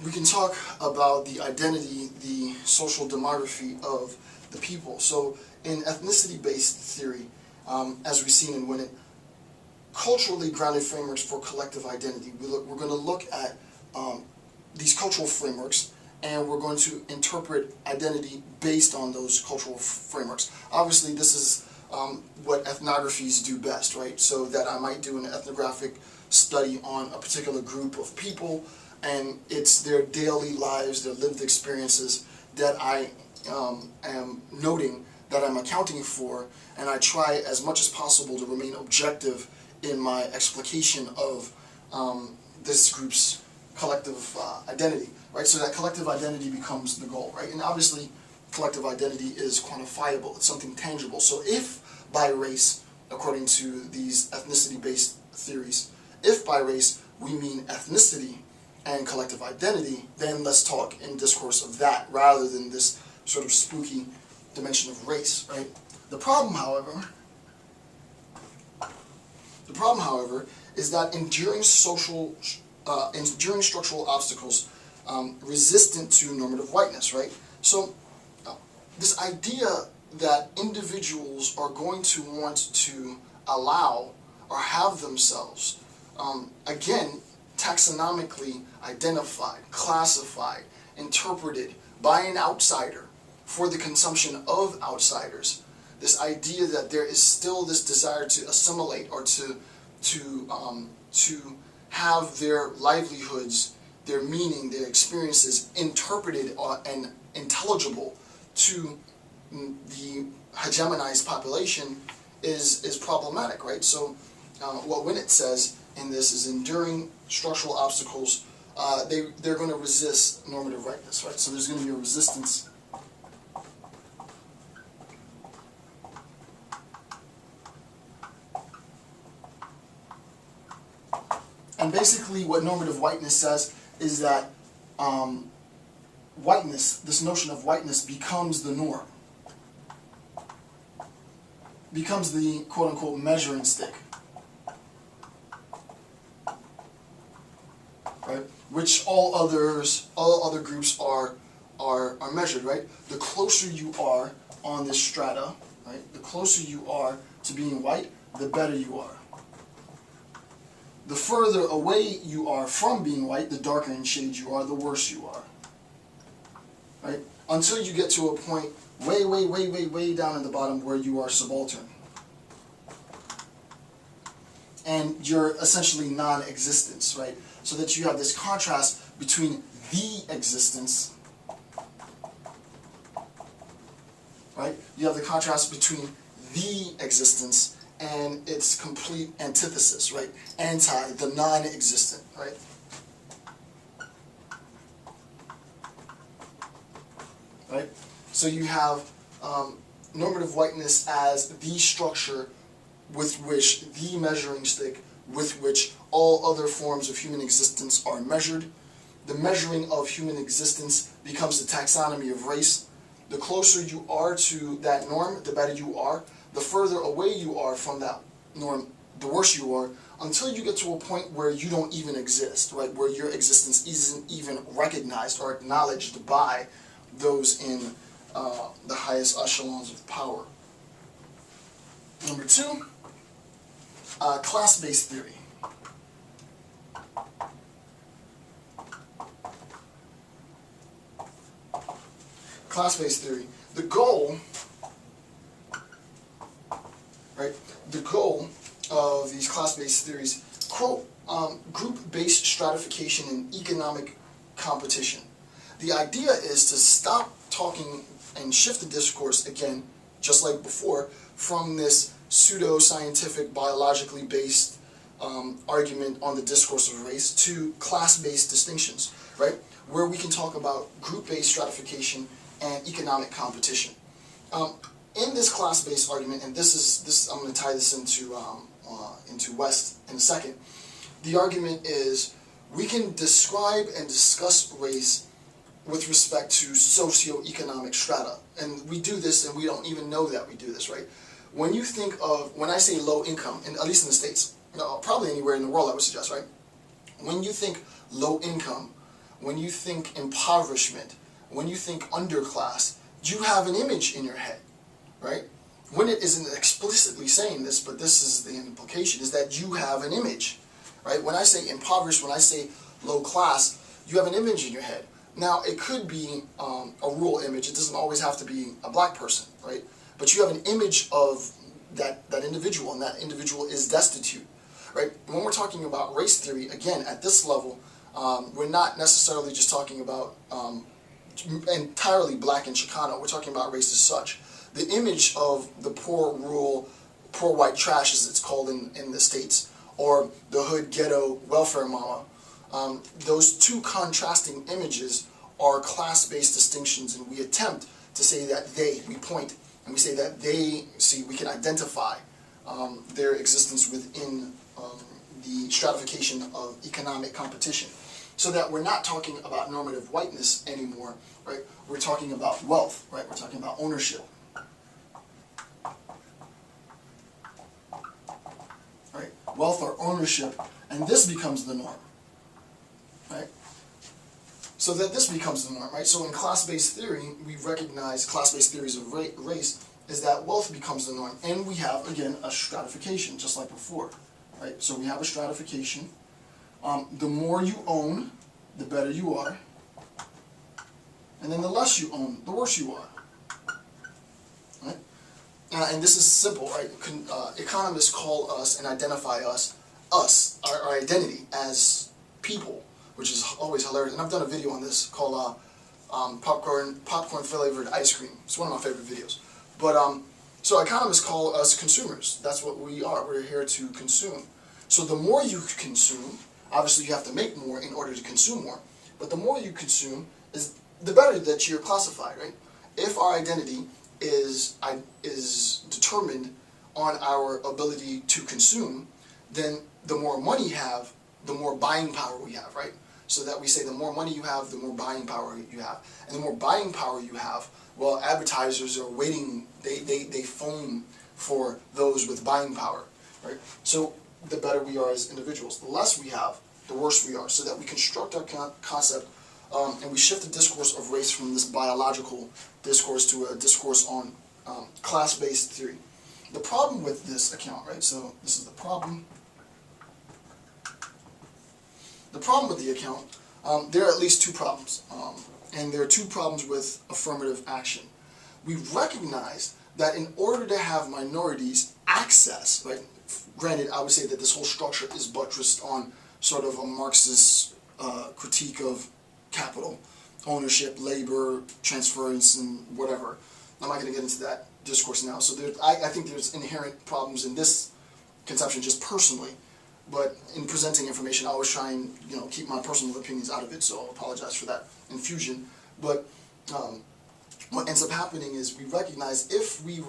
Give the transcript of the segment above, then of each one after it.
we can talk about the identity, the social demography of the people. So in ethnicity-based theory, as we've seen in Winnet, culturally grounded frameworks for collective identity. We're going to look at these cultural frameworks, and we're going to interpret identity based on those cultural frameworks. Obviously, this is what ethnographies do best, right? So that I might do an ethnographic study on a particular group of people, and it's their daily lives, their lived experiences that I am noting, that I'm accounting for, and I try as much as possible to remain objective in my explication of this group's collective identity, right? So that collective identity becomes the goal, right? And obviously, collective identity is quantifiable. It's something tangible. So if by race, according to these ethnicity-based theories, if by race we mean ethnicity and collective identity, then let's talk in discourse of that rather than this sort of spooky dimension of race, right? The problem, however, is that enduring structural obstacles resistant to normative whiteness, right? So this idea that individuals are going to want to allow or have themselves, again, taxonomically identified, classified, interpreted by an outsider for the consumption of outsiders. This idea that there is still this desire to assimilate or to have their livelihoods, their meaning, their experiences interpreted and intelligible to the hegemonized population is problematic, right? So what Winnet says in this is enduring structural obstacles, they're going to resist normative rightness, right? So there's going to be a resistance. And basically what normative whiteness says is that whiteness, this notion of whiteness, becomes the norm. Becomes the quote-unquote measuring stick. Right? Which all other groups are measured, right? The closer you are on this strata, right? The closer you are to being white, the better you are. The further away you are from being white, the darker in shade you are, the worse you are. Right? Until you get to a point way down at the bottom where you are subaltern. And you're essentially non-existence, right? So that you have this contrast between the existence, right? You have the contrast between the existence and its complete antithesis, right? Anti, the non-existent, right? Right? So you have normative whiteness as the structure with which, the measuring stick with which all other forms of human existence are measured. The measuring of human existence becomes the taxonomy of race. The closer you are to that norm, the better you are. The further away you are from that norm, the worse you are, until you get to a point where you don't even exist, right? Where your existence isn't even recognized or acknowledged by those in the highest echelons of power. Number two, class-based theory. Class-based theory. The goal, right? The goal of these class-based theories, quote, group-based stratification and economic competition. The idea is to stop talking and shift the discourse, again, just like before, from this pseudo-scientific, biologically based argument on the discourse of race to class-based distinctions, right? Where we can talk about group-based stratification and economic competition. In this class-based argument, and this I'm going to tie this into West in a second. The argument is we can describe and discuss race with respect to socioeconomic strata, and we do this, and we don't even know that we do this, right? When you think of, when I say low income, and at least in the States, probably anywhere in the world I would suggest, right? When you think low income, when you think impoverishment, when you think underclass, you have an image in your head, right? Winnet isn't explicitly saying this, but this is the implication, is that you have an image, right? When I say impoverished, when I say low class, you have an image in your head. Now, it could be a rural image. It doesn't always have to be a black person, right? But you have an image of that individual, and that individual is destitute, right? When we're talking about race theory, again, at this level, we're not necessarily just talking about entirely black and Chicano. We're talking about race as such. The image of the poor, rural, poor white trash, as it's called in the States, or the hood, ghetto, welfare mama, those two contrasting images are class-based distinctions, and we attempt to say that we point, and we say that we can identify their existence within the stratification of economic competition. So that we're not talking about normative whiteness anymore, right? We're talking about wealth, right? We're talking about ownership. Right? Wealth or ownership, and this becomes the norm, right? So that this becomes the norm, right? So in class-based theory, we recognize class-based theories of race is that wealth becomes the norm, and we have, again, a stratification, just like before, right? So we have a stratification. The more you own, the better you are, and then the less you own, the worse you are, right? And this is simple, right? Economists call us and identify our identity as people, which is always hilarious. And I've done a video on this called popcorn flavored ice cream. It's one of my favorite videos. But so economists call us consumers. That's what we are. We're here to consume. So the more you consume, obviously you have to make more in order to consume more. But the more you consume, is the better that you're classified, right? If our identity is determined on our ability to consume, then the more money you have, the more buying power we have, right? So that we say the more money you have, the more buying power you have. And the more buying power you have, well, advertisers are waiting, they phone for those with buying power, right? So the better we are as individuals. The less we have, the worse we are. So that we construct our concept and we shift the discourse of race from this biological discourse to a discourse on class-based theory. The problem with this account, right? So this is the problem. The problem with the account, there are at least two problems, and there are two problems with affirmative action. We recognize that in order to have minorities access, right? Granted, I would say that this whole structure is buttressed on sort of a Marxist critique of capital, ownership, labor, transference, and whatever. I'm not going to get into that discourse now. So I think there's inherent problems in this conception just personally. But in presenting information, I always try and keep my personal opinions out of it, so I'll apologize for that infusion. But what ends up happening is we recognize if we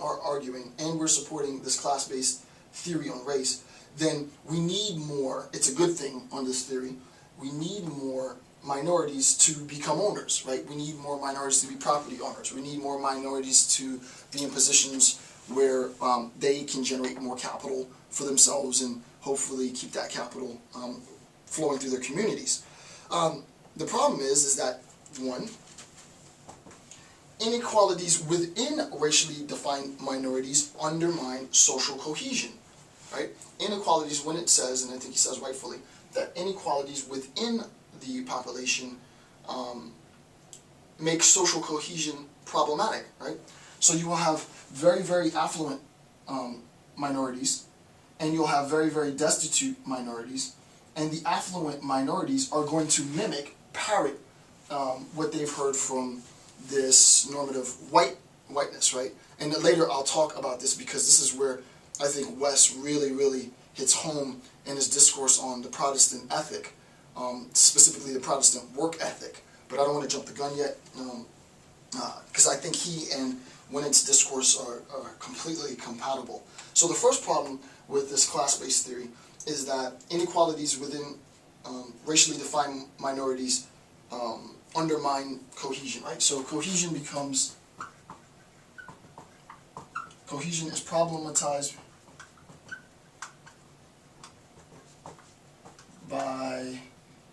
are arguing and we're supporting this class-based theory on race, then we need more. It's a good thing on this theory. We need more minorities to become owners, right? We need more minorities to be property owners. We need more minorities to be in positions where they can generate more capital for themselves and hopefully keep that capital flowing through their communities. The problem is that, one, inequalities within racially defined minorities undermine social cohesion, right? Inequalities, when it says, and I think he says rightfully, that inequalities within the population make social cohesion problematic, right? So you will have very, very affluent minorities, and you'll have very, very destitute minorities, and the affluent minorities are going to parrot what they've heard from this normative whiteness, right? And later I'll talk about this because this is where I think Wes really, really hits home in his discourse on the Protestant ethic, specifically the Protestant work ethic. But I don't want to jump the gun yet, because I think he and Winnet's discourse are completely compatible. So the first problem with this class-based theory is that inequalities within racially defined minorities undermine cohesion, right? So cohesion is problematized by